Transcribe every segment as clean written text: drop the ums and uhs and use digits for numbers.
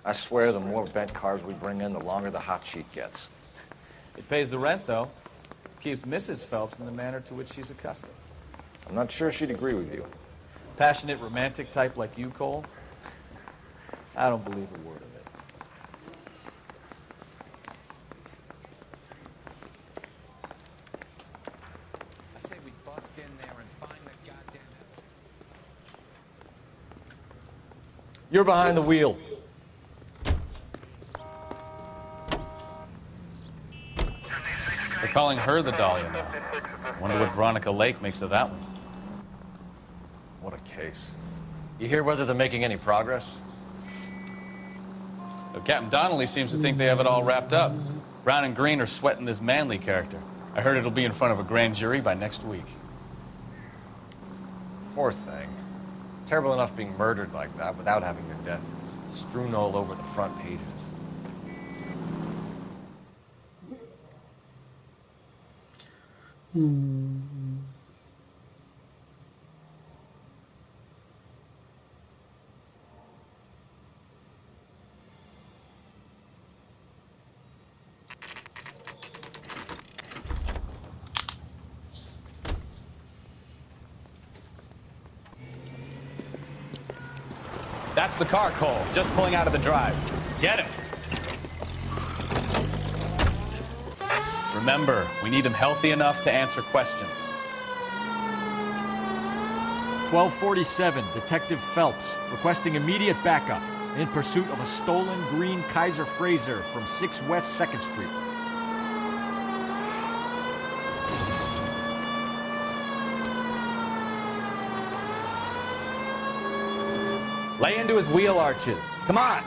I swear the more bent cars we bring in, the longer the hot sheet gets. It pays the rent, though. Keeps Mrs. Phelps in the manner to which she's accustomed. I'm not sure she'd agree with you. Passionate, romantic type like you, Cole? I don't believe a word of it. I say we bust in there and find the goddamn... You're behind the wheel. They're calling her the Dahlia now. Wonder what Veronica Lake makes of that one. What a case. You hear whether they're making any progress? Well, Captain Donnelly seems to think they have it all wrapped up. Brown and Green are sweating this Manley character. I heard it'll be in front of a grand jury by next week. Poor thing. Terrible enough being murdered like that without having your death strewn all over the front pages. That's the car, Cole. Just pulling out of the drive. Get him. Remember, we need him healthy enough to answer questions. 1247, Detective Phelps, requesting immediate backup in pursuit of a stolen green Kaiser Frazer from 6 West 2nd Street. Lay into his wheel arches. Come on.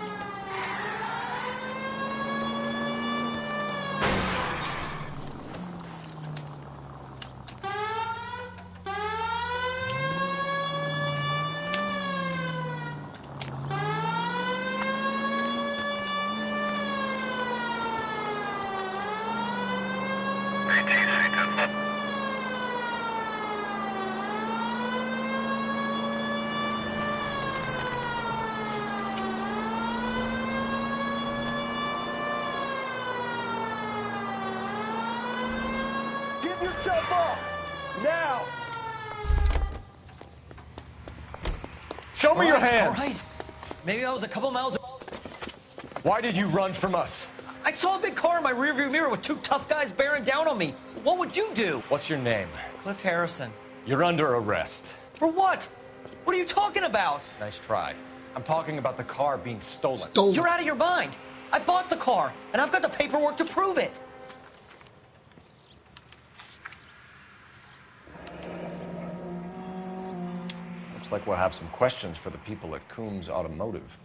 Now! Show me your hands! All right. Maybe I was a couple miles... Why did you run from us? I saw a big car in my rearview mirror with 2 tough guys bearing down on me. What would you do? What's your name? Cliff Harrison. You're under arrest. For what? What are you talking about? Nice try. I'm talking about the car being stolen. You're out of your mind. I bought the car, and I've got the paperwork to prove it. Looks like we'll have some questions for the people at Coombs Automotive.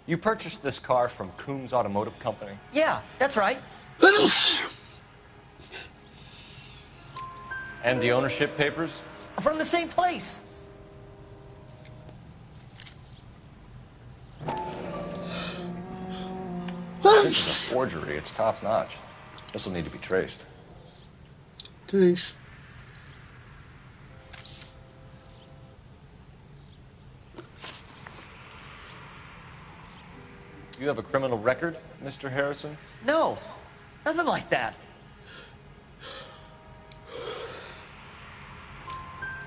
You purchased this car from Coombs Automotive Company? Yeah, that's right. And the ownership papers? From the same place. This is a forgery. It's top-notch. This will need to be traced. Thanks. You have a criminal record, Mr. Harrison? No, nothing like that.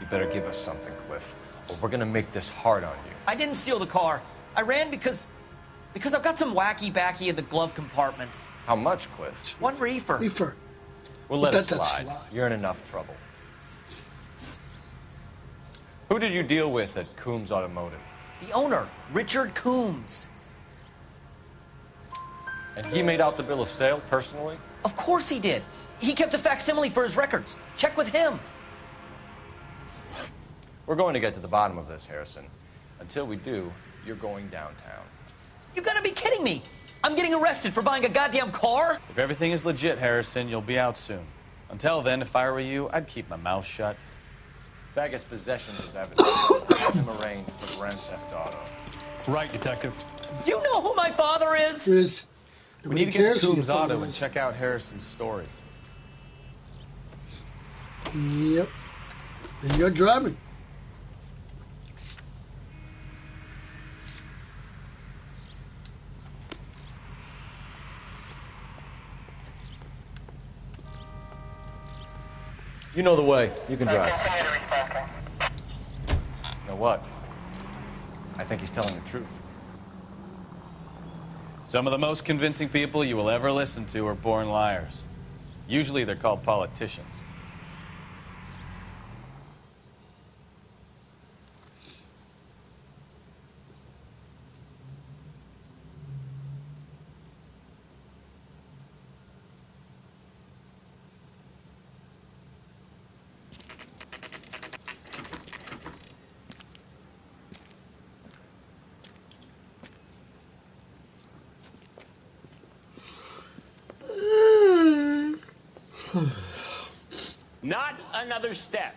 You better give us something, Cliff, or we're gonna make this hard on you. I didn't steal the car. I ran because I've got some wacky-backy in the glove compartment. How much, Cliff? 1 reefer. We'll let it slide. You're in enough trouble. Who did you deal with at Coombs Automotive? The owner, Richard Coombs. And he made out the bill of sale personally? Of course he did. He kept a facsimile for his records. Check with him. We're going to get to the bottom of this, Harrison. Until we do, you're going downtown. You gotta be kidding me. I'm getting arrested for buying a goddamn car? If everything is legit, Harrison, you'll be out soon. Until then, if I were you, I'd keep my mouth shut. Faggot's possession is evidence. Have him arraigned for grand theft auto. Right, Detective. You know who my father We need to get to Coombs Auto and check out Harrison's story. Yep. And you're driving. You know the way. You can drive. You know what? I think he's telling the truth. Some of the most convincing people you will ever listen to are born liars. Usually they're called politicians. Not another step.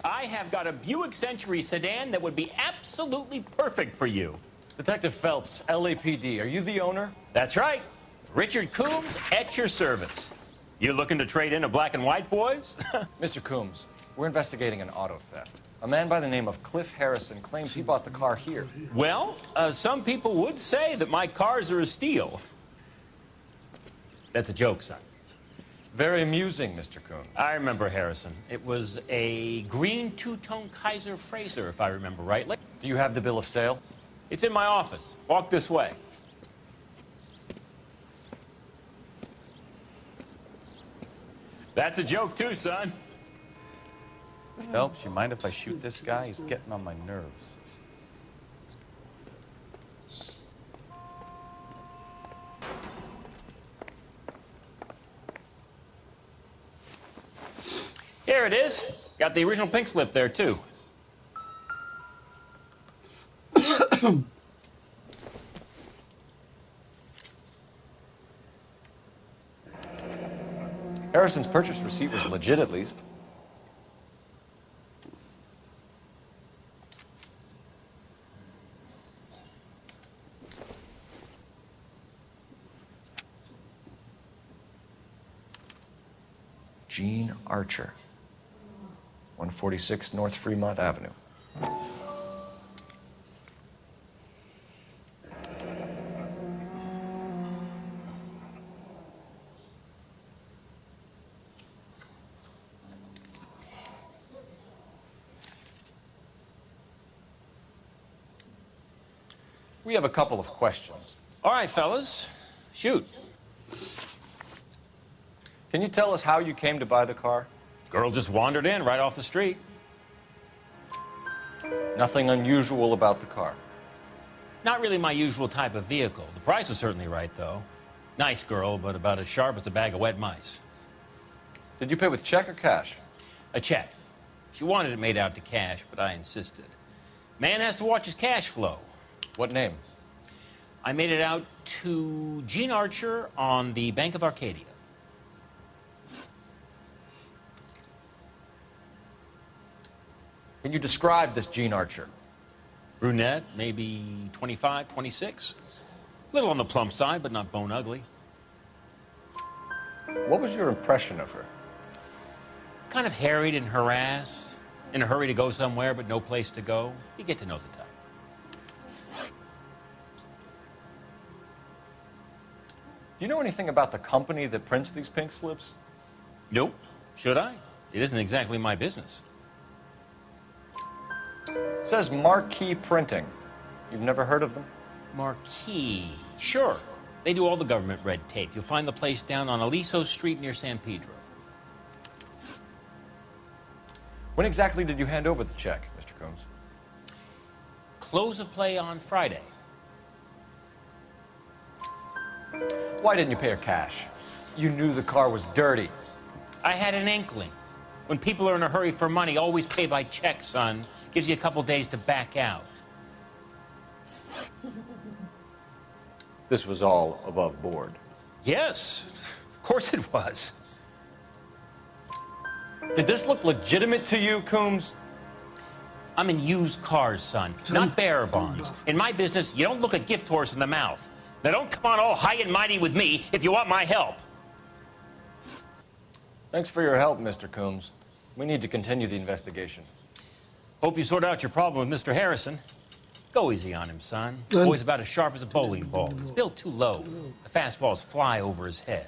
I have got a Buick Century sedan that would be absolutely perfect for you. Detective Phelps, LAPD, are you the owner? That's right. Richard Coombs at your service. You looking to trade in a black and white, boys? Mr. Coombs, we're investigating an auto theft. A man by the name of Cliff Harrison claims he bought the car here. Well, some people would say that my cars are a steal. That's a joke, son. Very amusing, Mr. Coombs. I remember Harrison. It was a green two-tone Kaiser Frazer, if I remember rightly. Do you have the bill of sale? It's in my office. Walk this way. That's a joke, too, son. Phelps, you mind if I shoot this guy? He's getting on my nerves. Here it is. Got the original pink slip there, too. Harrison's purchase receipt was legit, at least. Gene Archer, 146 North Fremont Avenue. We have a couple of questions. All right, fellas. Shoot. Can you tell us how you came to buy the car? Girl just wandered in right off the street. Nothing unusual about the car. Not really my usual type of vehicle. The price was certainly right, though. Nice girl, but about as sharp as a bag of wet mice. Did you pay with check or cash? A check. She wanted it made out to cash, but I insisted. Man has to watch his cash flow. What name? I made it out to Gene Archer on the Bank of Arcadia. Can you describe this Gene Archer? Brunette, maybe 25, 26. A little on the plump side, but not bone ugly. What was your impression of her? Kind of harried and harassed. In a hurry to go somewhere, but no place to go. You get to know the type. Do you know anything about the company that prints these pink slips? Nope. Should I? It isn't exactly my business. It says Marquee Printing. You've never heard of them? Marquee. Sure. They do all the government red tape. You'll find the place down on Aliso Street near San Pedro. When exactly did you hand over the check, Mr. Coombs? Close of play on Friday. Why didn't you pay her cash? You knew the car was dirty. I had an inkling. When people are in a hurry for money, always pay by check, son. Gives you a couple days to back out. This was all above board. Yes, of course it was. Did this look legitimate to you, Coombs? I'm in used cars, son, not bearer bonds. In my business, you don't look a gift horse in the mouth. Now don't come on all high and mighty with me if you want my help. Thanks for your help, Mr. Coombs. We need to continue the investigation. Hope you sort out your problem with Mr. Harrison. Go easy on him, son. Done. Boy's about as sharp as a bowling ball. He's built too low. The fastballs fly over his head.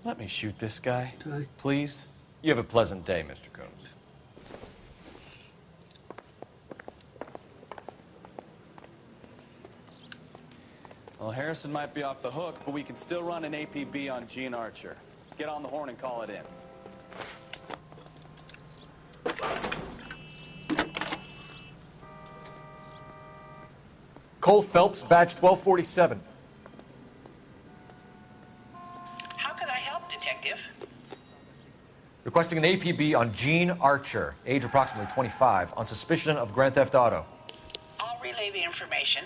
Let me shoot this guy, Okay. please. You have a pleasant day, Mr. Combs. Well, Harrison might be off the hook, but we can still run an APB on Gene Archer. Get on the horn and call it in. Cole Phelps, badge 1247. How could I help, Detective? Requesting an APB on Gene Archer, age approximately 25, on suspicion of Grand Theft Auto. I'll relay the information.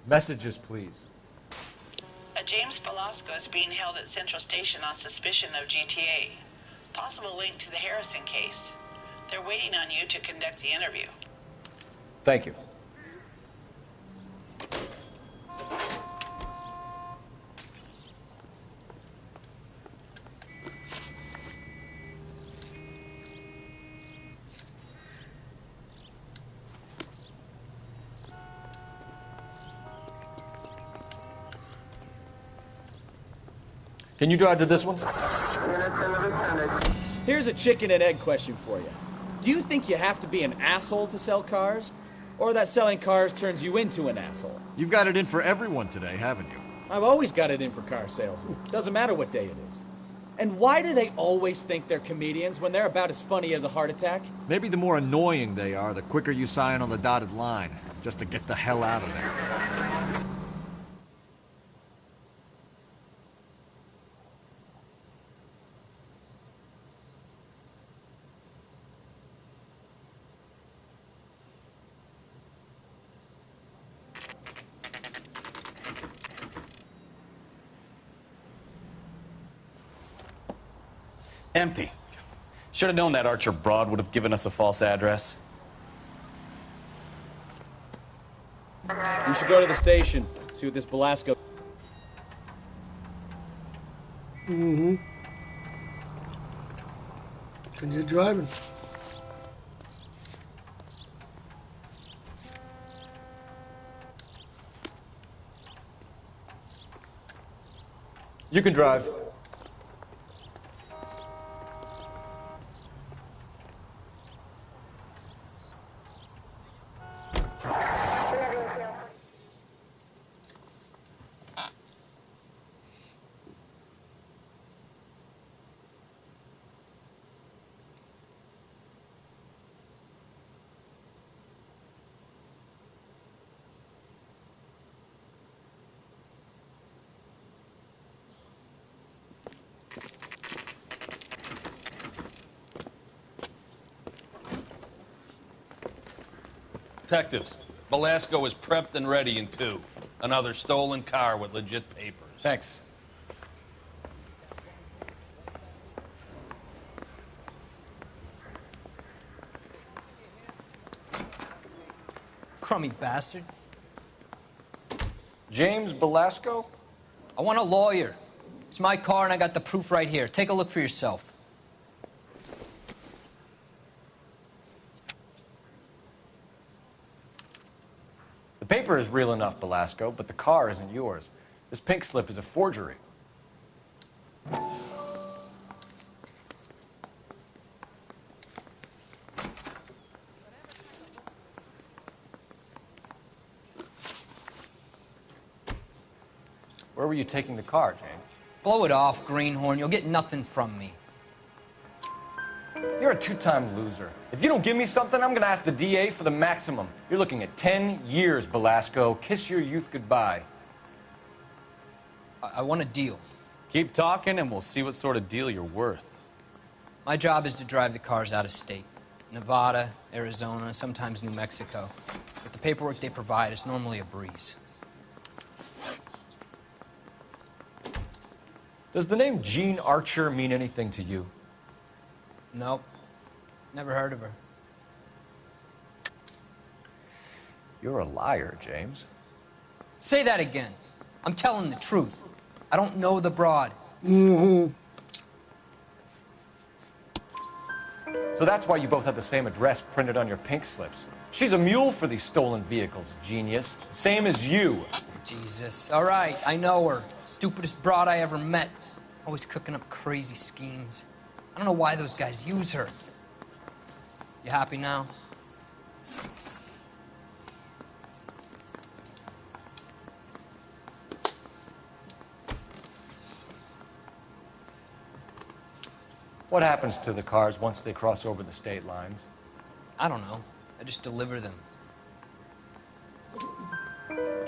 Messages, please. James Velasco is being held at Central Station on suspicion of GTA. Possible link to the Harrison case. They're waiting on you to conduct the interview. Thank you. Can you drive to this one? Here's a chicken and egg question for you. Do you think you have to be an asshole to sell cars? Or that selling cars turns you into an asshole? You've got it in for everyone today, haven't you? I've always got it in for car sales. Doesn't matter what day it is. And why do they always think they're comedians when they're about as funny as a heart attack? Maybe the more annoying they are, the quicker you sign on the dotted line, just to get the hell out of there. Empty. Should have known that Archer broad would have given us a false address. You should go to the station, see what this Velasco... Mm-hmm. And you're driving. You can drive. Detectives, Velasco is prepped and ready in 2. Another stolen car with legit papers. Thanks. Crummy bastard. James Velasco? I want a lawyer. It's my car and I got the proof right here. Take a look for yourself. The paper is real enough, Velasco, but the car isn't yours. This pink slip is a forgery. Where were you taking the car, James? Blow it off, greenhorn. You'll get nothing from me. You're a two-time loser. If you don't give me something, I'm gonna ask the DA for the maximum. You're looking at 10 years, Velasco. Kiss your youth goodbye. I want a deal. Keep talking and we'll see what sort of deal you're worth. My job is to drive the cars out of state. Nevada, Arizona, sometimes New Mexico. With the paperwork they provide, it's normally a breeze. Does the name Gene Archer mean anything to you? Nope. Never heard of her. You're a liar, James. Say that again. I'm telling the truth. I don't know the broad. Mm-hmm. So that's why you both have the same address printed on your pink slips. She's a mule for these stolen vehicles, genius. Same as you. Jesus. All right, I know her. Stupidest broad I ever met. Always cooking up crazy schemes. I don't know why those guys use her. You happy now? What happens to the cars once they cross over the state lines? I don't know. I just deliver them.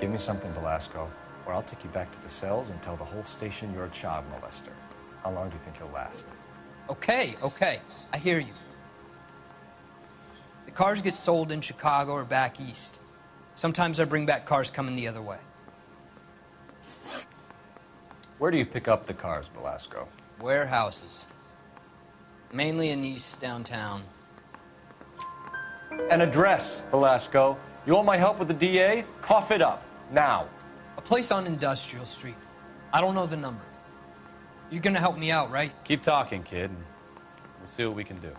Give me something, Velasco, or I'll take you back to the cells and tell the whole station you're a child molester. How long do you think you'll last? Okay, okay. I hear you. The cars get sold in Chicago or back east. Sometimes I bring back cars coming the other way. Where do you pick up the cars, Velasco? Warehouses. Mainly in East downtown. An address, Velasco. You want my help with the DA? Cough it up, now. A place on Industrial Street. I don't know the number. You're gonna help me out, right? Keep talking, kid, and we'll see what we can do.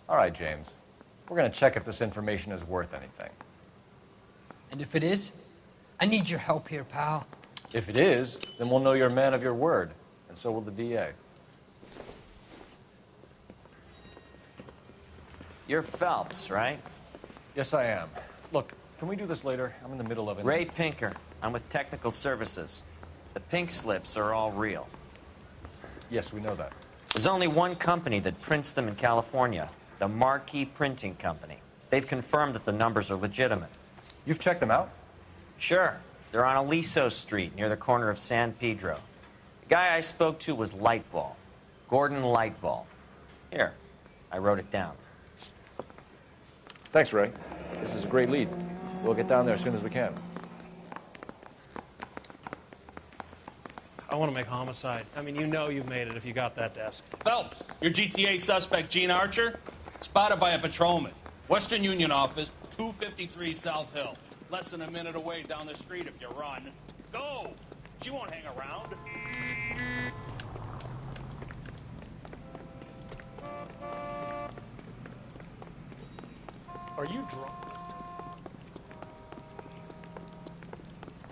All right, James. We're gonna check if this information is worth anything. And if it is, I need your help here, pal. If it is, then we'll know you're a man of your word, and so will the DA. You're Phelps, right? Yes, I am. Look, can we do this later? I'm in the middle of it. Ray Pinker. I'm with Technical Services. The pink slips are all real. Yes, we know that. There's only one company that prints them in California, the Marquee Printing Company. They've confirmed that the numbers are legitimate. You've checked them out? Sure. They're on Aliso Street, near the corner of San Pedro. The guy I spoke to was Lightval. Gordon Lightval. Here, I wrote it down. Thanks, Ray. This is a great lead. We'll get down there as soon as we can. I want to make homicide. I mean, you know you've made it if you got that desk. Phelps, your GTA suspect, Gene Archer, spotted by a patrolman. Western Union office, 253 South Hill. Less than a minute away down the street if you run. Go! She won't hang around. Are you drunk?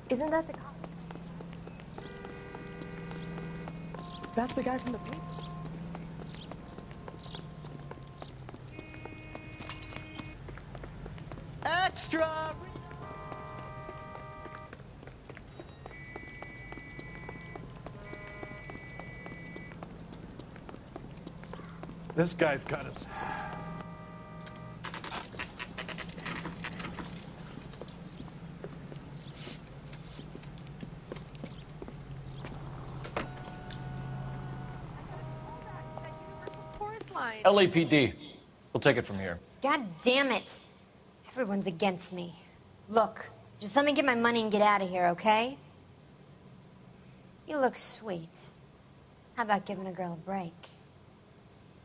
Isn't that the cop? That's the guy from the paper. Extra! This guy's got us. LAPD. We'll take it from here. God damn it. Everyone's against me. Look, just let me get my money and get out of here, okay? You look sweet. How about giving a girl a break?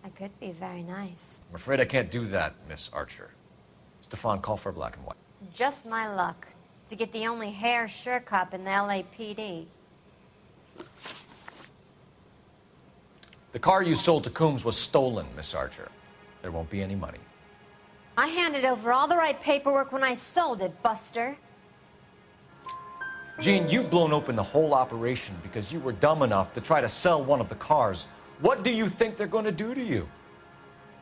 I could be very nice. I'm afraid I can't do that, Miss Archer. Stefan, call for black and white. Just my luck to get the only hair sure cop in the LAPD. The car you sold to Coombs was stolen, Miss Archer. There won't be any money. I handed over all the right paperwork when I sold it, Buster. Gene, you've blown open the whole operation because you were dumb enough to try to sell one of the cars. What do you think they're going to do to you?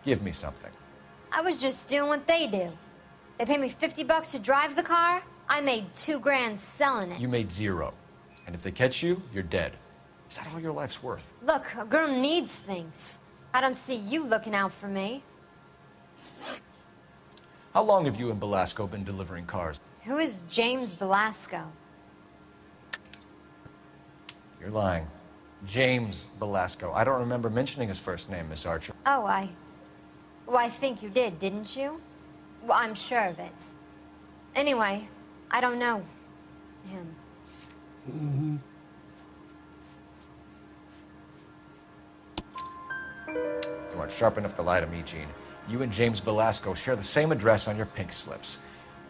Give me something. I was just doing what they do. They paid me $50 to drive the car. I made $2 grand selling it. You made zero. And if they catch you, you're dead. Is that all your life's worth? Look, a girl needs things. I don't see you looking out for me. How long have you and Belasco been delivering cars? Who is James Belasco? You're lying. James Belasco. I don't remember mentioning his first name, Miss Archer. Oh, well, I think you did, didn't you? Well, I'm sure of it. Anyway, I don't know him. Mm-hmm. You aren't sharp enough to lie to me, Gene. You and James Belasco share the same address on your pink slips.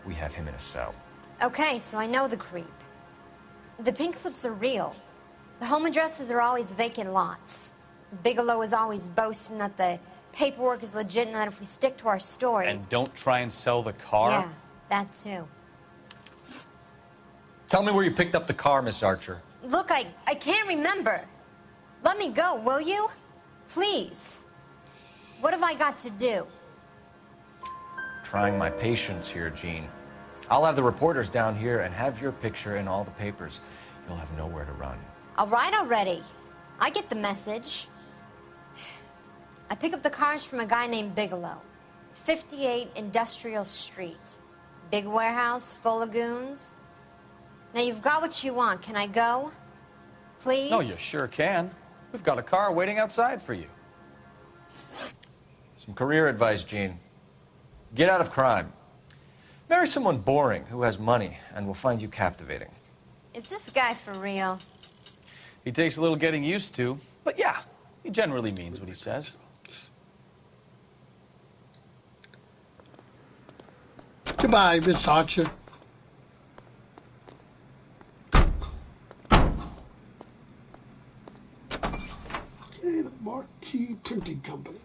We have him in a cell. Okay, so I know the creep. The pink slips are real. The home addresses are always vacant lots. Bigelow is always boasting that the paperwork is legit and that if we stick to our stories... And don't try and sell the car? Yeah, that too. Tell me where you picked up the car, Miss Archer. Look, I can't remember. Let me go, will you? Please. What have I got to do? Trying my patience here, Jean. I'll have the reporters down here and have your picture in all the papers. You'll have nowhere to run. All right already. I get the message. I pick up the cars from a guy named Bigelow. 58 Industrial Street. Big warehouse full of goons. Now you've got what you want. Can I go? Please? No, you sure can. We've got a car waiting outside for you. Some career advice, Jean. Get out of crime. Marry someone boring who has money and will find you captivating. Is this guy for real? He takes a little getting used to, but yeah, he generally means what he says. Goodbye, Miss Archer. Okay, the Marquee Printing Company.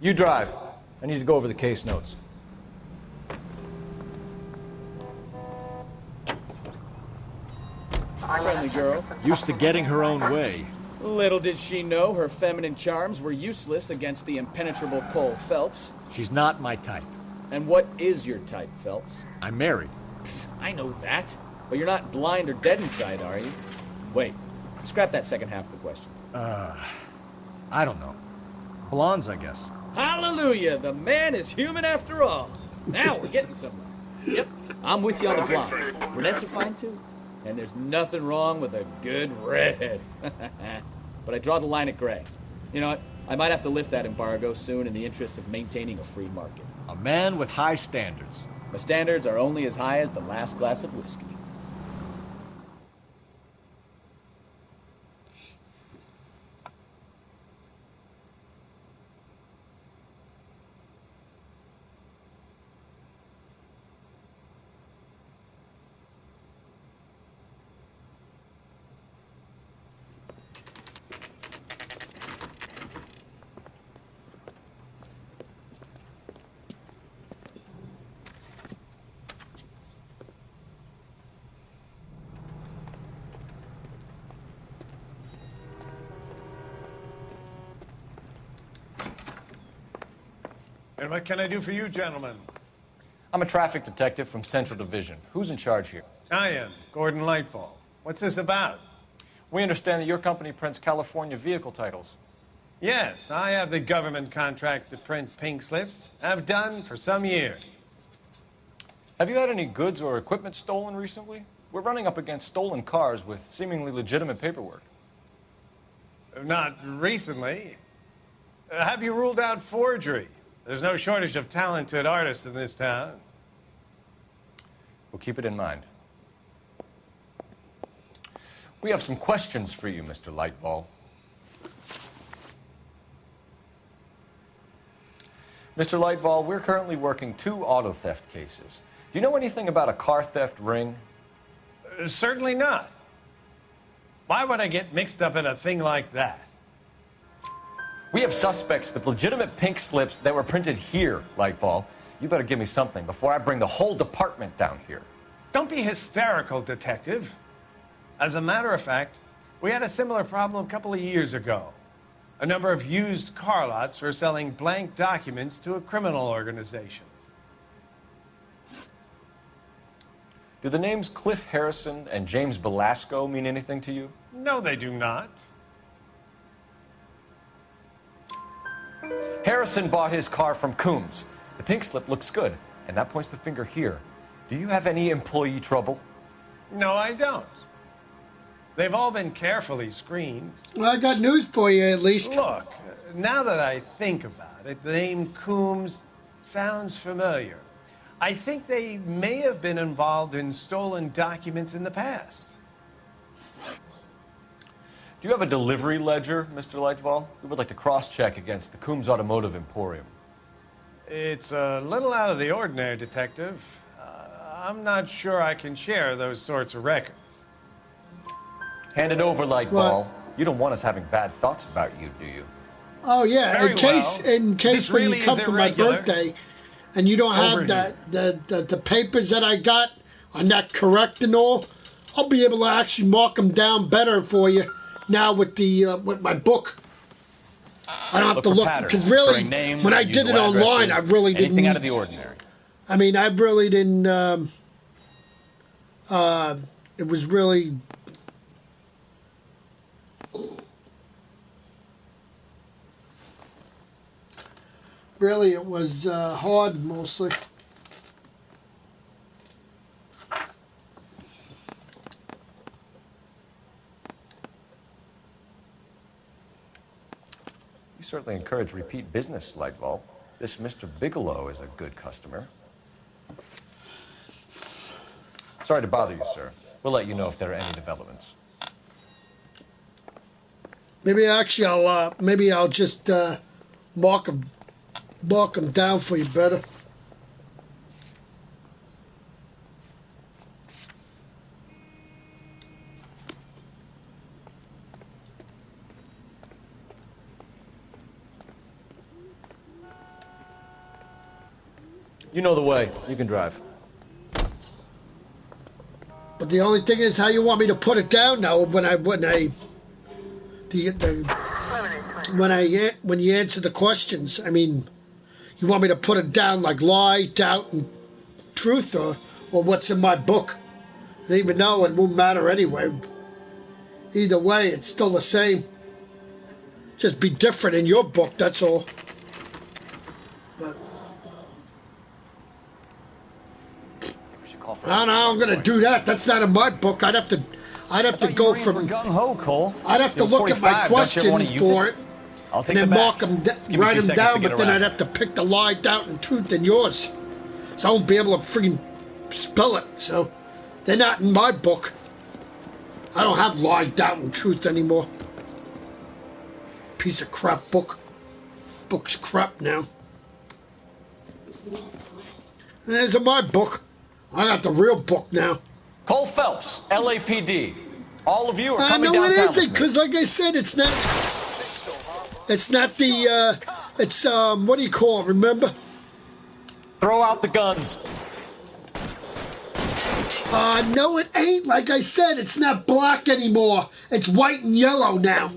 You drive. I need to go over the case notes. Friendly girl. Used to getting her own way. Little did she know her feminine charms were useless against the impenetrable Cole Phelps. She's not my type. And what is your type, Phelps? I'm married. I know that. But you're not blind or dead inside, are you? Wait. Scrap that second half of the question. I don't know. Blondes, I guess. Hallelujah! The man is human after all. Now we're getting somewhere. Yep, I'm with you on the blondes. Brunettes are fine too. And there's nothing wrong with a good redhead. But I draw the line at gray. You know what? I might have to lift that embargo soon in the interest of maintaining a free market. A man with high standards. My standards are only as high as the last glass of whiskey. And what can I do for you, gentlemen? I'm a traffic detective from Central Division. Who's in charge here? I am, Gordon Lightfall. What's this about? We understand that your company prints California vehicle titles. Yes, I have the government contract to print pink slips. I've done for some years. Have you had any goods or equipment stolen recently? We're running up against stolen cars with seemingly legitimate paperwork. Not recently. Have you ruled out forgery? There's no shortage of talented artists in this town. We'll keep it in mind. We have some questions for you, Mr. Lightball. Mr. Lightball, we're currently working 2 auto theft cases. Do you know anything about a car theft ring? Certainly not. Why would I get mixed up in a thing like that? We have suspects with legitimate pink slips that were printed here, Lightfall. You better give me something before I bring the whole department down here. Don't be hysterical, Detective. As a matter of fact, we had a similar problem a couple of years ago. A number of used car lots were selling blank documents to a criminal organization. Do the names Cliff Harrison and James Belasco mean anything to you? No, they do not. Harrison bought his car from Coombs. The pink slip looks good, and that points the finger here. Do you have any employee trouble? No, I don't. They've all been carefully screened. Well, I got news for you, at least. Look, now that I think about it, the name Coombs sounds familiar. I think they may have been involved in stolen documents in the past. Do you have a delivery ledger, Mr. Lightval? We would like to cross-check against the Coombs Automotive Emporium. It's a little out of the ordinary, Detective. I'm not sure I can share those sorts of records. Hand it over, Lightball. You don't want us having bad thoughts about you, do you? Oh yeah, Very in case This when really you come is for my irregular. birthday, and you don't have the papers that I got are not correct and all, I'll be able to actually mark them down better for you now with the with my book. I don't have to for look patterns, because really, referring names, when I did it unusual online, I addresses, really anything didn't. out of the ordinary. I mean, I really didn't. It was really. Really, it was hard mostly. You certainly encourage repeat business, Lightball. This Mr. Bigelow is a good customer. Sorry to bother you, sir. We'll let you know if there are any developments. Maybe actually I'll just mark them down for you better. You know the way. You can drive. But the only thing is how you want me to put it down now when you answer the questions. I mean, you want me to put it down like lie, doubt, and truth, or what's in my book? Even though it won't matter anyway. Either way, it's still the same. Just be different in your book, that's all. But I don't know how I'm gonna do that. That's not in my book. I'd have to go from gung-ho, Cole. I'd have to look at my questions for it. I'll take and then them mark back. them, Give me a write few them seconds to down, get but then around I'd have to pick the lie, doubt, and truth in yours. So I won't be able to freaking spell it. So they're not in my book. I don't have lie, doubt, and truth anymore. Piece of crap book. Book's crap now. There's in my book. I got the real book now. Cole Phelps, LAPD. All of you are I coming know downtown it isn't, with me. because like I said, it's not the, it's, what do you call it, remember? Throw out the guns. No it ain't. Like I said, it's not black anymore. It's white and yellow now.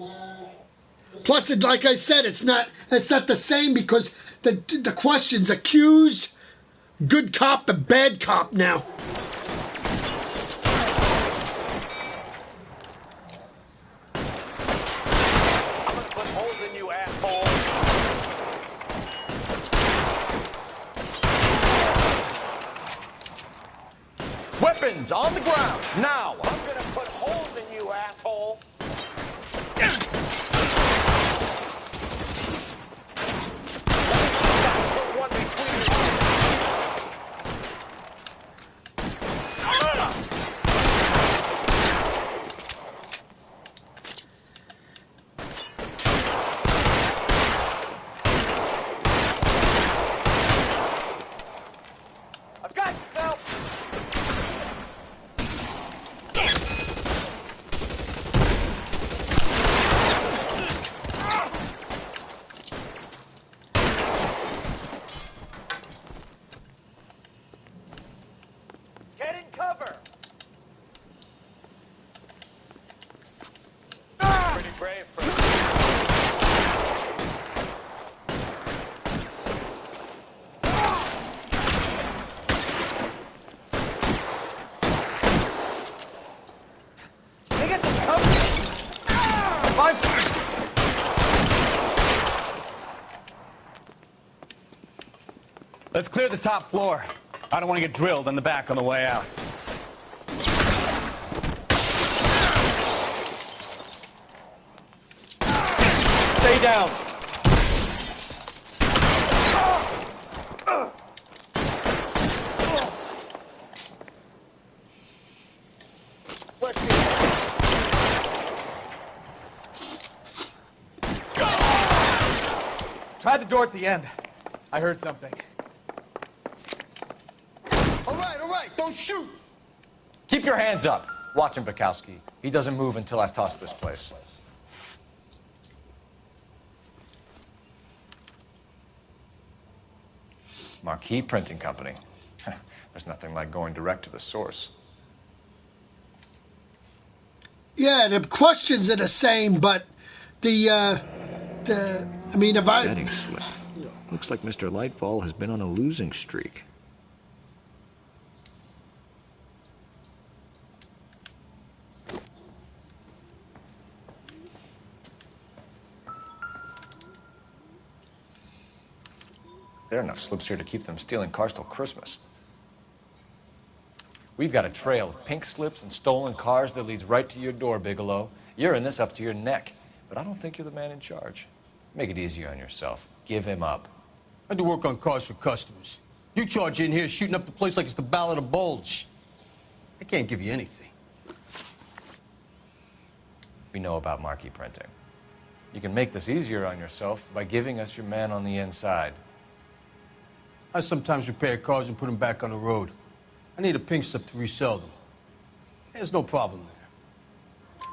Plus, like I said, it's not the same because the questions accuse, good cop and bad cop now. Weapons on the ground, now! I'm gonna put holes in you, asshole! I've got you, Phelps! Get in cover! Pretty brave for They get some cover! Let's clear the top floor. I don't want to get drilled in the back on the way out. Stay down. Try the door at the end. I heard something. All right, don't shoot! Keep your hands up. Watch him, Bukowski. He doesn't move until I've tossed this place. Marquee Printing Company. There's nothing like going direct to the source. Yeah, the questions are the same, but I mean, if I... Betting slip. Looks like Mr. Lightfall has been on a losing streak. There are enough slips here to keep them stealing cars till Christmas. We've got a trail of pink slips and stolen cars that leads right to your door, Bigelow. You're in this up to your neck, but I don't think you're the man in charge. Make it easier on yourself. Give him up. I do work on cars for customers. You charge in here shooting up the place like it's the Ballad of Bulge. I can't give you anything. We know about marquee printing. You can make this easier on yourself by giving us your man on the inside. I sometimes repair cars and put them back on the road. I need a pink slip to resell them. There's no problem there.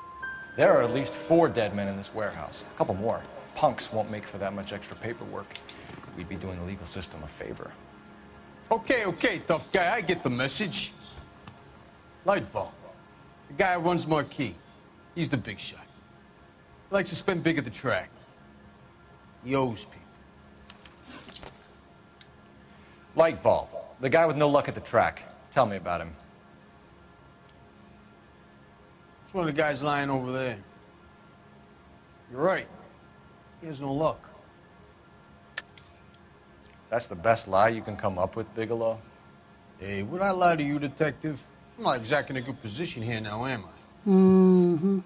There are at least 4 dead men in this warehouse. A couple more. Punks won't make for that much extra paperwork. We'd be doing the legal system a favor. Okay, tough guy. I get the message. Lightfall, the guy who runs Marquee. He's the big shot. He likes to spend big at the track. He owes people. Lightfall, the guy with no luck at the track. Tell me about him. It's one of the guys lying over there. You're right. He has no luck. That's the best lie you can come up with, Bigelow? Hey, would I lie to you, detective? I'm not exactly in a good position here now, am I? Mm-hmm.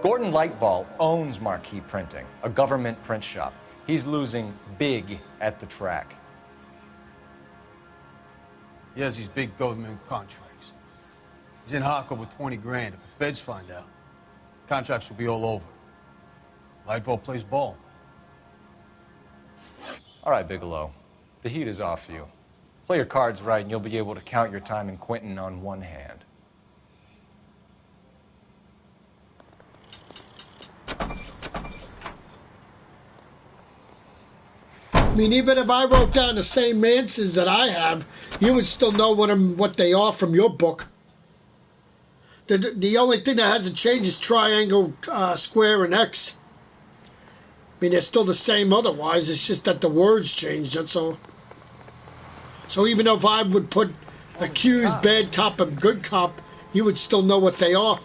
Gordon Lightfall owns Marquee Printing, a government print shop. He's losing big at the track. He has these big government contracts. He's in hock with 20 grand. If the feds find out, contracts will be all over. Lightfall plays ball. All right, Bigelow. The heat is off you. Play your cards right, and you'll be able to count your time in Quentin on one hand. I mean, even if I wrote down the same answers that I have, you would still know what they are from your book. The only thing that hasn't changed is triangle, square, and X. I mean, they're still the same otherwise. It's just that the words changed, that's all. So even if I would put accused, bad cop, and good cop, you would still know what they are.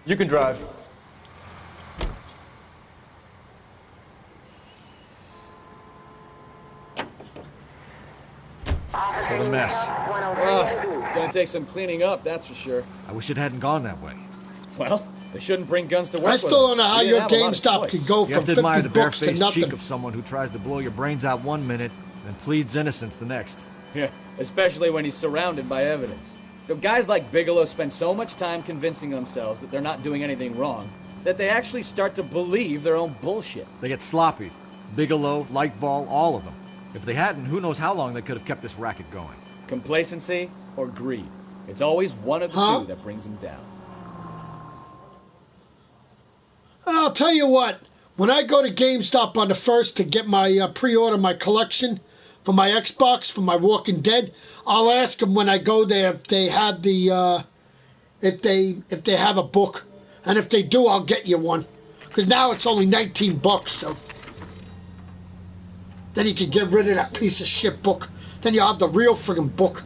You can drive. What a mess. Gonna take some cleaning up, that's for sure. I wish it hadn't gone that way. Well, they shouldn't bring guns to work. I still don't know how your GameStop could go You from have to admire 50 the books to barefaced nothing. cheek of someone who tries to blow your brains out one minute, then pleads innocence the next. Yeah, especially when he's surrounded by evidence. You know, guys like Bigelow spend so much time convincing themselves that they're not doing anything wrong that they actually start to believe their own bullshit. They get sloppy. Bigelow, Lightfall, all of them. If they hadn't, who knows how long they could have kept this racket going. Complacency or greed. It's always one of the two that brings them down. I'll tell you what. When I go to GameStop on the 1st to get my pre-order my collection for my Xbox, for my Walking Dead, I'll ask them when I go there if they have the if they have a book, and if they do, I'll get you one. Because now it's only $19, so then you can get rid of that piece of shit book. Then you have the real friggin' book.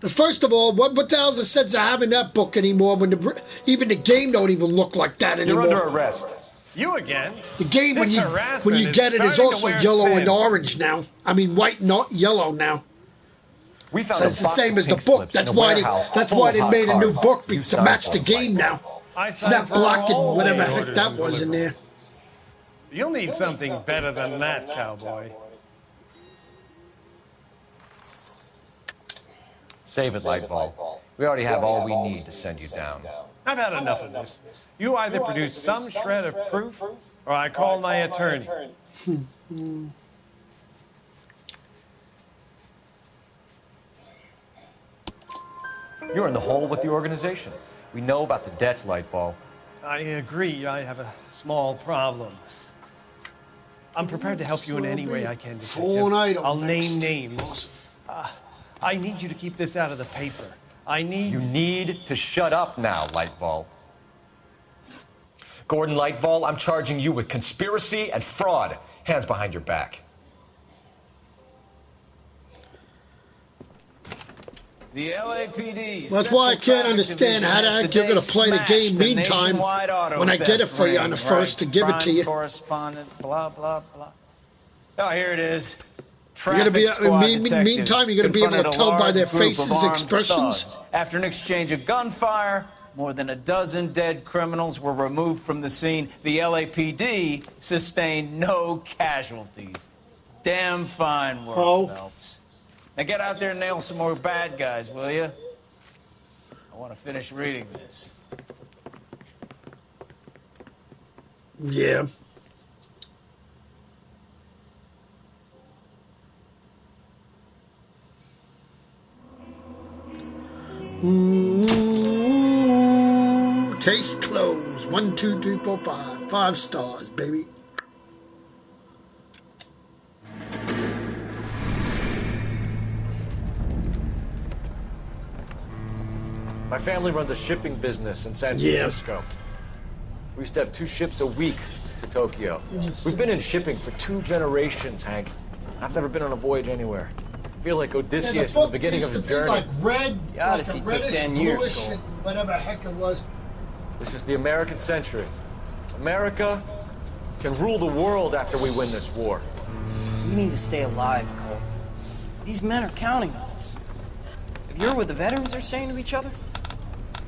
First of all, what the hell's the sense of having that book anymore when even the game don't even look like that anymore? You're under arrest. You again? The game, when you get it, is also yellow and orange now. I mean, white, not yellow now. We found so it's the same as the book. That's why they made a new book to match the game now. snap blocking whatever heck that was in there. You'll need something better than that, cowboy. Save it, Lightball. We already have all we need to send you down. I've had enough of this. You either produce some shred of proof, or I call my attorney. You're in the hole with the organization. We know about the debts, Lightball. I agree. I have a small problem. I'm prepared to help you in any way I can, detective. I'll name names. I need you to keep this out of the paper. You need to shut up now, Lightball. Gordon Lightball, I'm charging you with conspiracy and fraud. Hands behind your back. The LAPD. That's why I can't understand how the heck you're going to play the game meantime when I get it for you on the first to give it to you. Correspondent, blah, blah, blah. Oh, here it is. You're gonna be, meantime, you're going to be able to tell by their faces' expressions. After an exchange of gunfire, more than a dozen dead criminals were removed from the scene. The LAPD sustained no casualties. Damn fine work, Phelps. Now get out there and nail some more bad guys, will you? I want to finish reading this. Yeah. Case closed. 1, 2, 3, 4, 5. 5 stars, baby. My family runs a shipping business in San Francisco. We used to have 2 ships a week to Tokyo. We've been in shipping for 2 generations, Hank. I've never been on a voyage anywhere. I feel like Odysseus at the beginning of his journey. Like red, the Odyssey took 10 years, Cole. Whatever heck it was. This is the American century. America can rule the world after we win this war. We need to stay alive, Cole. These men are counting on us. Have you heard what the veterans are saying to each other?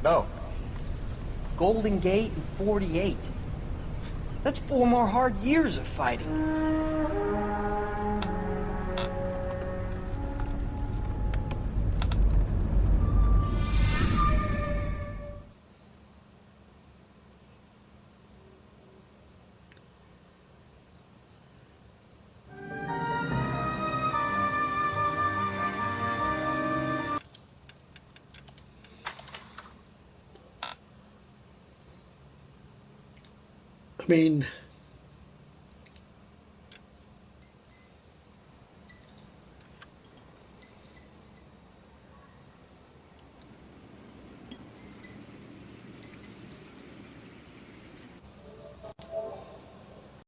No. Golden Gate in 48. That's 4 more hard years of fighting. I mean,